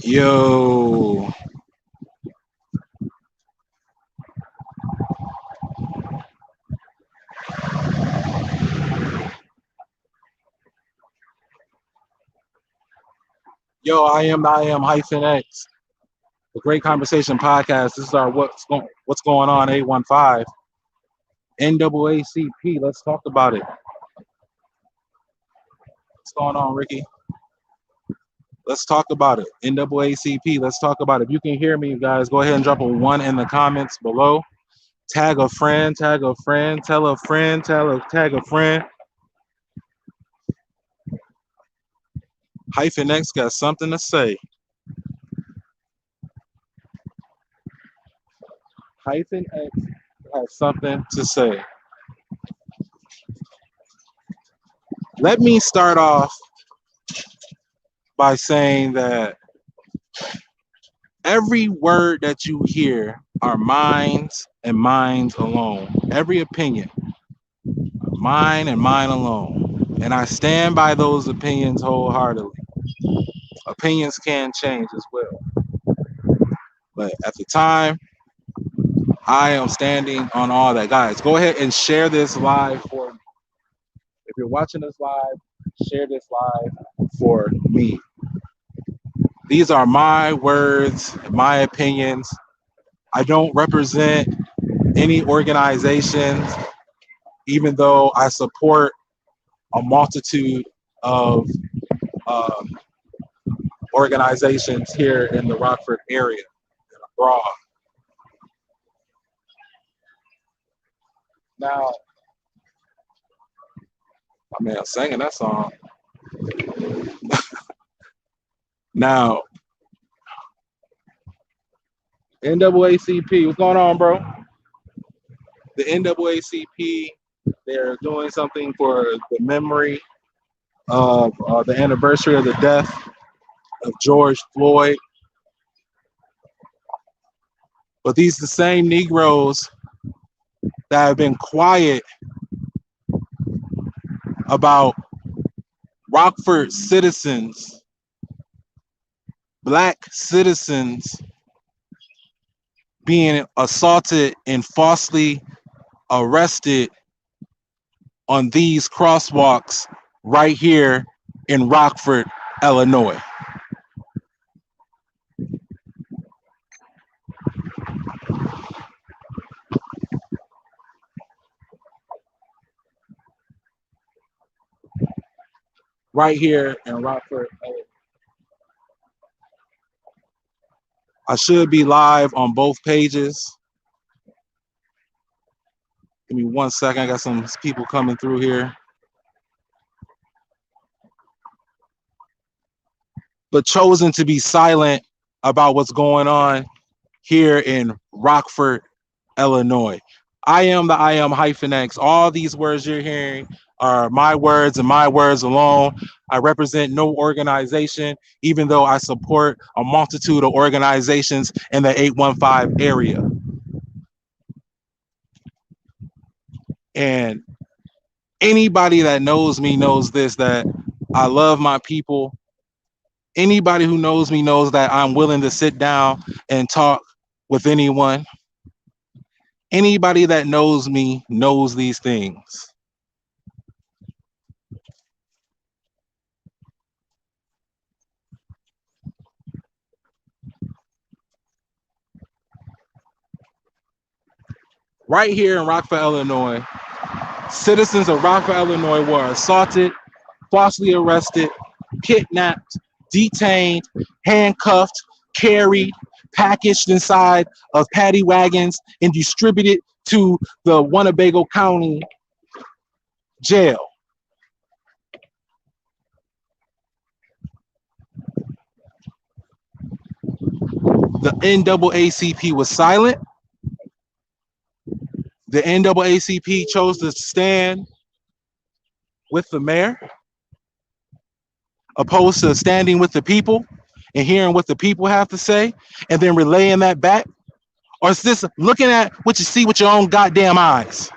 Yo, I am hyphen X, the Great Conversation Podcast. This is our what's going on 815 NAACP. Let's talk about it. What's going on, Ricky? Let's talk about it. NAACP. Let's talk about it. If you can hear me, guys, go ahead and drop a one in the comments below. Tag a friend. Tag a friend. Tell a friend. Tag a friend. Hyphen X got something to say. Hyphen X has something to say. Let me start off by saying that every word that you hear are minds and minds alone. Every opinion, mine and mine alone. And I stand by those opinions wholeheartedly. Opinions can change as well. But at the time, I am standing on all that. Guys, go ahead and share this live for me. If you're watching this live, share this live for me. These are my words, my opinions. I don't represent any organizations, even though I support a multitude of um, organizations here in the Rockford area and abroad. Now, I mean, I'm singing that song. Now, NAACP, what's going on, bro? The NAACP, they're doing something for the memory of the anniversary of the death of George Floyd. But these the same Negroes that have been quiet about Rockford citizens, black citizens being assaulted and falsely arrested on these crosswalks right here in Rockford, Illinois. Right here in Rockford, Illinois. I should be live on both pages. Give me 1 second. I got some people coming through here. But chosen to be silent about what's going on here in Rockford, Illinois. I am hyphen X. All these words you're hearing are my words and my words alone. I represent no organization, even though I support a multitude of organizations in the 815 area. And anybody that knows me knows this, that I love my people. Anybody who knows me knows that I'm willing to sit down and talk with anyone. Anybody that knows me knows these things. Right here in Rockford, Illinois, citizens of Rockford, Illinois were assaulted, falsely arrested, kidnapped, detained, handcuffed, carried, packaged inside of paddy wagons, and distributed to the Winnebago County jail. The NAACP was silent. The NAACP chose to stand with the mayor, opposed to standing with the people and hearing what the people have to say and then relaying that back? Or is this looking at what you see with your own goddamn eyes?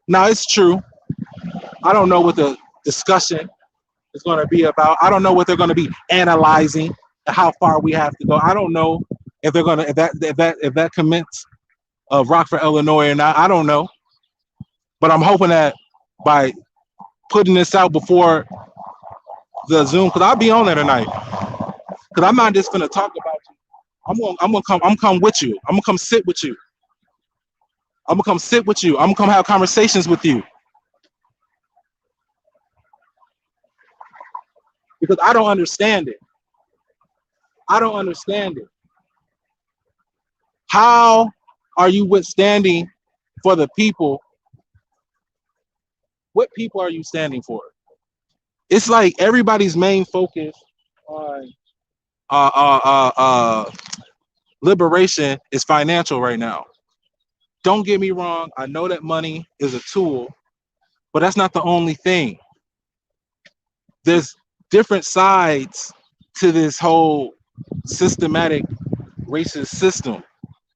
Now, it's true. I don't know what the discussion is going to be about. I don't know what they're going to be analyzing, how far we have to go. I don't know if they're going to if that commits of Rockford, Illinois, or not. I don't know, but I'm hoping that by putting this out before the Zoom, because I'll be on there tonight. Because I'm not just going to talk about you. I'm gonna come with you. I'm gonna come sit with you. I'm gonna come sit with you. I'm gonna come have conversations with you because I don't understand it. I don't understand it. How are you withstanding for the people? What people are you standing for? It's like everybody's main focus on uh, uh, uh, uh, liberation is financial right now. Don't get me wrong. I know that money is a tool, but that's not the only thing. There's different sides to this whole systematic racist system.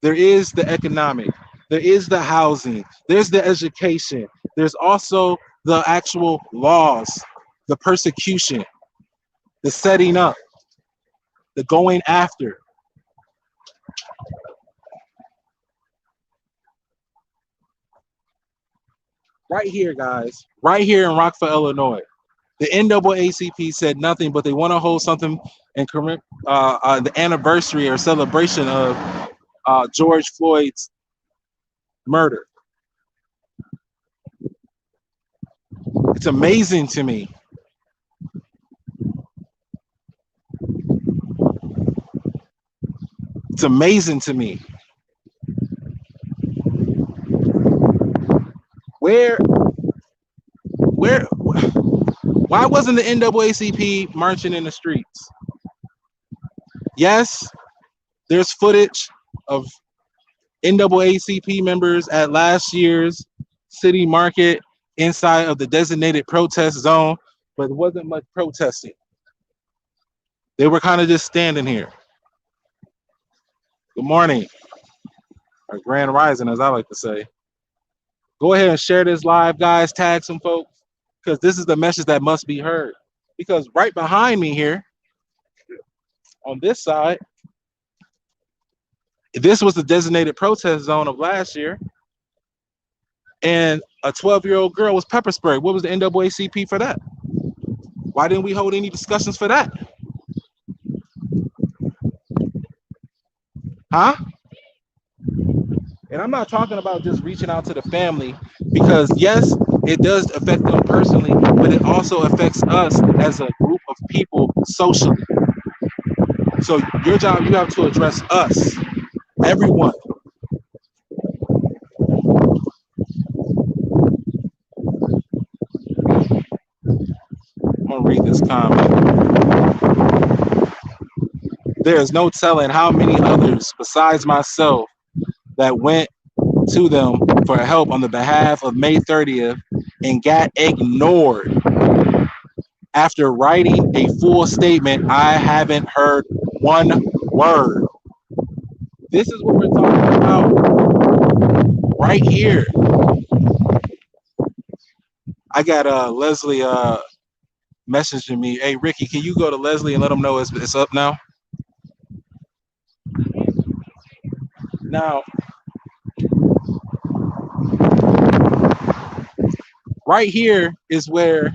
There is the economic, there is the housing, there's the education, there's also the actual laws, the persecution, the setting up, the going after. Right here, guys, right here in Rockford, Illinois. The NAACP said nothing, but they want to hold something in the anniversary or celebration of George Floyd's murder. It's amazing to me. It's amazing to me. Where, why wasn't the NAACP marching in the streets? Yes, there's footage of NAACP members at last year's city market inside of the designated protest zone, but there wasn't much protesting. They were kind of just standing here. Good morning, or grand rising, as I like to say. Go ahead and share this live, guys. Tag some folks, because this is the message that must be heard. Because right behind me here, on this side, this was the designated protest zone of last year, and a 12-year-old girl was pepper sprayed. What was the NAACP for that? Why didn't we hold any discussions for that? Huh? And I'm not talking about just reaching out to the family, because yes, it does affect them personally, but it also affects us as a group of people socially. So your job, you have to address us, everyone. I'm gonna read this comment. There is no telling how many others besides myself that went to them for help on the behalf of May 30th and got ignored. After writing a full statement, I haven't heard one word. This is what we're talking about right here. I got Leslie messaging me. Hey, Ricky, can you go to Leslie and let them know it's up now? Now, right here is where a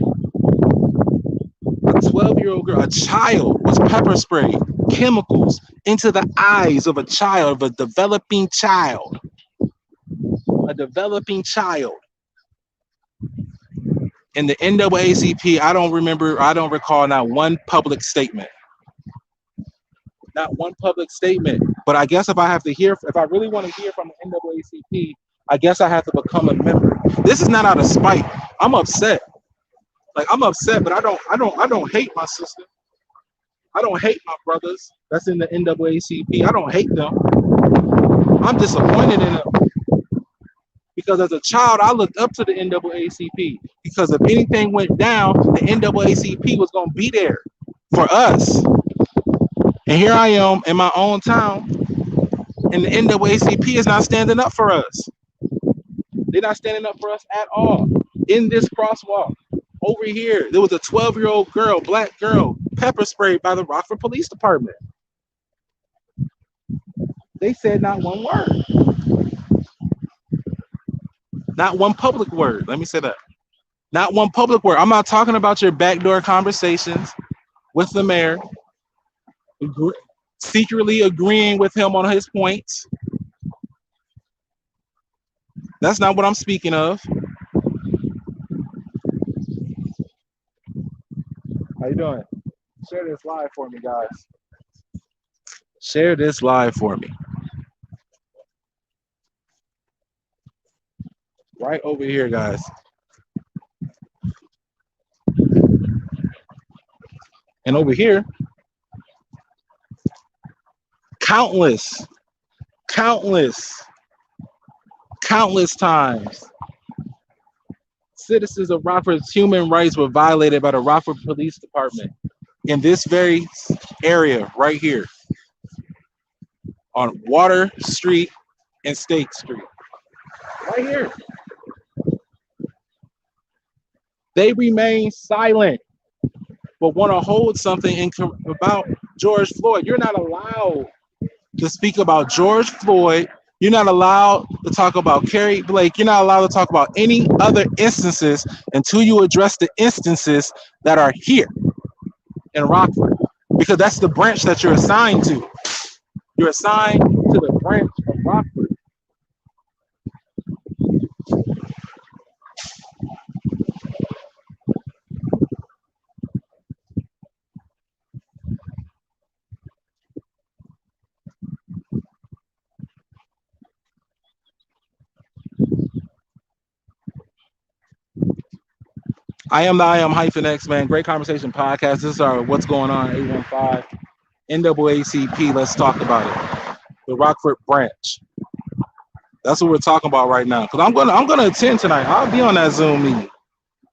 12-year-old girl, a child, was pepper sprayed, chemicals into the eyes of a child, of a developing child. A developing child. In the NAACP, I don't recall not one public statement. Not one public statement. But I guess if I really want to hear from the NAACP, I guess I have to become a member. This is not out of spite. I'm upset. Like, I'm upset, but I don't hate my sister. I don't hate my brothers that's in the NAACP. I don't hate them. I'm disappointed in them. Because as a child, I looked up to the NAACP. Because if anything went down, the NAACP was going to be there for us. And here I am in my own town, and the NAACP is not standing up for us. They're not standing up for us at all. in this crosswalk. Over here, there was a 12-year-old girl, black girl, pepper sprayed by the Rockford Police Department. They said not one word. Not one public word. Let me say that. Not one public word. I'm not talking about your backdoor conversations with the mayor, secretly agreeing with him on his points. That's not what I'm speaking of. How you doing? Share this live for me, guys. Share this live for me. Right over here, guys. And over here, countless times, citizens of Rockford's human rights were violated by the Rockford Police Department in this very area right here on Water Street and State Street. Right here. They remain silent, but want to hold something about George Floyd. You're not allowed to speak about George Floyd. You're not allowed to talk about Kerry Blake. You're not allowed to talk about any other instances until you address the instances that are here in Rockford, because that's the branch that you're assigned to. You're assigned to the branch of Rockford. I am the I am -X, man. Great Conversation Podcast. This is our What's Going On 815 NAACP. Let's talk about it. The Rockford branch. That's what we're talking about right now. Because I'm gonna attend tonight. I'll be on that Zoom meeting.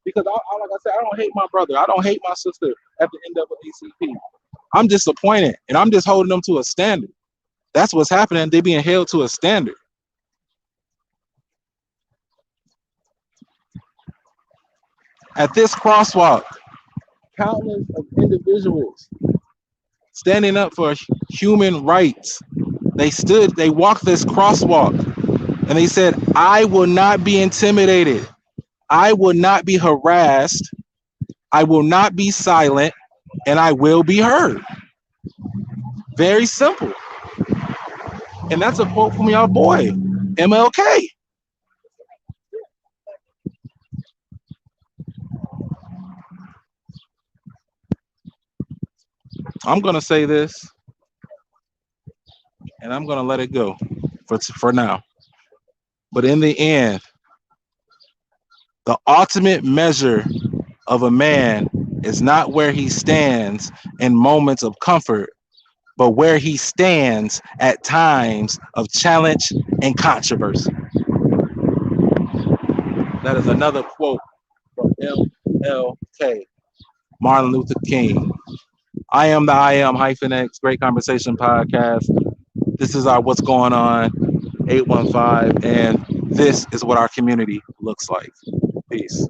Because like I said, I don't hate my brother. I don't hate my sister at the NAACP. I'm disappointed, and I'm just holding them to a standard. That's what's happening. They're being held to a standard. At this crosswalk, countless of individuals standing up for human rights. They walked this crosswalk and they said, I will not be intimidated. I will not be harassed. I will not be silent, and I will be heard. Very simple. And that's a quote from your boy, MLK. I'm going to say this, and I'm going to let it go for now. But in the end, the ultimate measure of a man is not where he stands in moments of comfort, but where he stands at times of challenge and controversy. That is another quote from MLK, Martin Luther King. I am the I am -X, Great Conversation Podcast. This is our What's Going On 815, and this is what our community looks like. Peace.